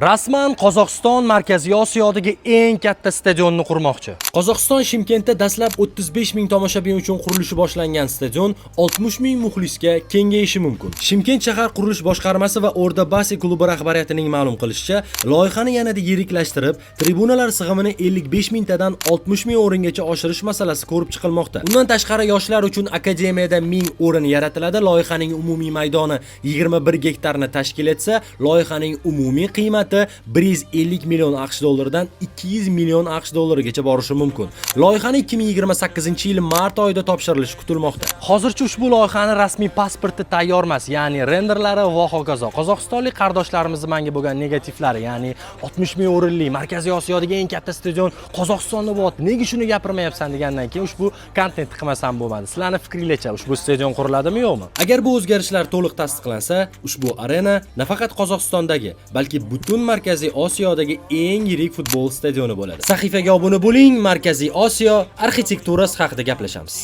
Rasman Qozog'iston Markaziy Osiyodagi eng katta stadionni qurmoqchi. Qozog'iston Shimkentda dastlab 35 ming tomoshabin uchun qurilishi boshlangan stadion 60 ming muxlisga kengayishi mumkin. Shimkent shahar qurilish boshqarmasi va O'rda-Basi klubi rahbariyatining ma'lum qilishicha, loyihani yanada yiriklashtirib, tribunalar sig'imini 55 mingtadan 60 ming o'ringacha oshirish masalasi ko'rib chiqilmoqda. Undan tashqari yoshlar uchun akademiyada 1000 o'rin yaratiladi. Loyihaning umumiy maydoni 21 gektarni tashkil etsa, loyihaning umumiy qiymati 150 million AQSh dollaridan 200 million AQSh dollarigacha borishi mumkin. Loyihani 2028-yil mart oyida topshirilishi kutilmoqda. Hozircha ushbu loyihani rasmiy pasporti tayyor emas, ya'ni renderlari va hokazo. Qozog'istonlik qardoshlarimiz menga bo'lgan negativlari, ya'ni 60 ming o'rinli Markaziy Osiyodagi eng katta stadion Qozog'istonda bo'lyapti. Nega shuni gapirmayapsan degandan keyin ushbu kontentni qilmasam bo'lmadi. Sizlarning fikringizcha ushbu stadion quriladimi yo'qmi? Agar bu o'zgarishlar to'liq tasdiqlansa, ushbu arena nafaqat Qozog'istondagi, balki butun Markaziy Osiyodagi eng yirik futbol stadioni bo'ladi. Sahifaga obuna bo'ling, Markaziy Osiyo arxitekturasi haqida gaplashamiz.